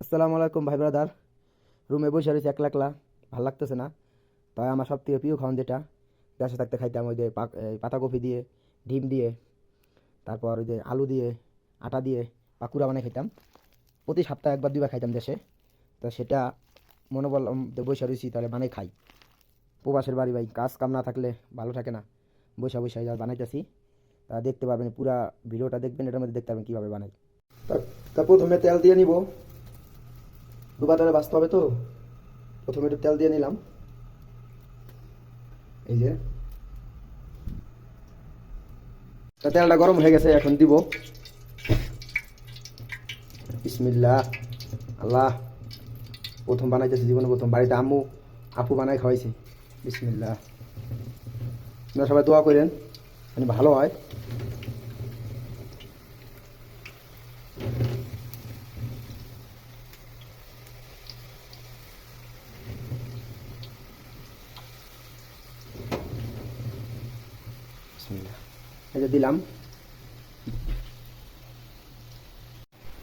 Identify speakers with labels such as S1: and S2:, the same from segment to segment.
S1: আসসালামু আলাইকুম ভাই ব্রাদার। রুমে বসে রয়েছে একলা একলা, ভাল লাগতেছে না। তাই আমার সব থেকে প্রিয় খাওয়ান যেটা দেশে থাকতে খাইতাম, ওই যে পাতাকপি দিয়ে, ডিম দিয়ে, তারপর ওই যে আলু দিয়ে, আটা দিয়ে পাকুড়া বানিয়ে খেতাম। প্রতি সপ্তাহে একবার দুইবার খাইতাম দেশে। তা সেটা মনে বললাম যে বসে রয়েছি তাহলে বানাই খাই। প্রবাসের বাড়ি ভাই, কাজ কাম না থাকলে ভালো থাকে না। বসে বসে যা বানাইতেছি, তা দেখতে পারবেন, পুরা ভিডিওটা দেখবেন, এটার মধ্যে দেখতে পারবেন কীভাবে বানাই। তা তা প্রথমে তেল দিয়ে নিব, ডুবা তেলে ভাজতে হবে তো। প্রথমে একটু তেল দিয়ে নিলাম, এই যে। তা তেলটা গরম হয়ে গেছে, এখন দিব বিসমিল্লাহ। আল্লাহ, প্রথম বানাইতেছি জীবনে, প্রথম বাড়িতে আম্মু আপু বানাই খাওয়াইছে। বিসমিল্লাহ। আপনারা সবাই দোয়া করেন মানে ভালো হয়। বিসমিল্লাহ, এই যে দিলাম।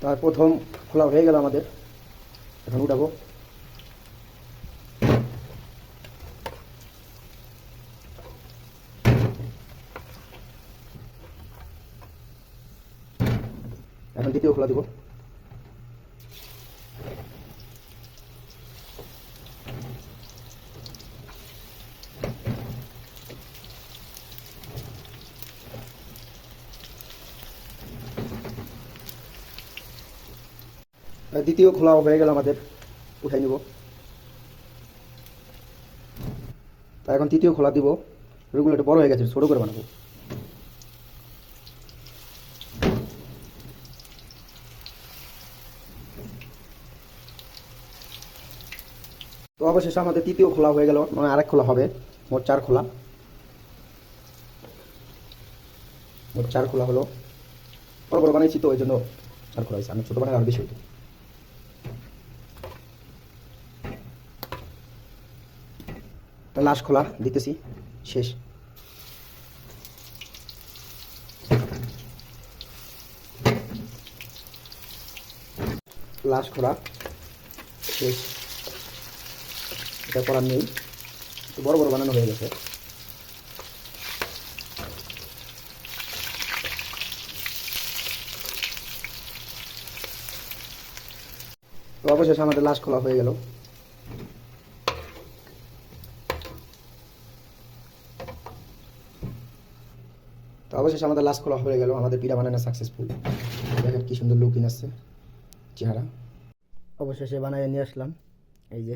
S1: তার প্রথম খোলা হয়ে গেল আমাদের, এখন উঠাবো। এখন দ্বিতীয় খোলা দিব। দ্বিতীয় খোলা হয়ে গেল আমাদের, উঠাই নিব। তা এখন তৃতীয় খোলা দিব। ওইগুলো একটু বড় হয়ে গেছে, ছোটো করে বানাবো। তো অবশেষে আমাদের তৃতীয় খোলা হয়ে গেল, মানে আরেক খোলা হবে। মোট 4 খোলা, মোট 4 খোলা হলো। বড় বড় বানাইছি তো ওই জন্য 4 খোলা হয়েছে, আমি ছোটো বানাই আরো বেশি হইতো। লাস্ট খোলা দিতেছি, শেষ। লাস্ট খোলা শেষ, এটা করার নেই, তো বড় বড় বানানো হয়ে গেছে। তো অবশেষে আমাদের লাস্ট খোলা হয়ে গেল। তো অবশেষে আমাদের লাস্ট খোলা হয়ে গেল, আমাদের পিঠা বানানো সাকসেসফুল। দেখেন কি সুন্দর লুকিং আসছে চেহারা। অবশেষে বানিয়ে নিয়ে আসলাম, এই যে।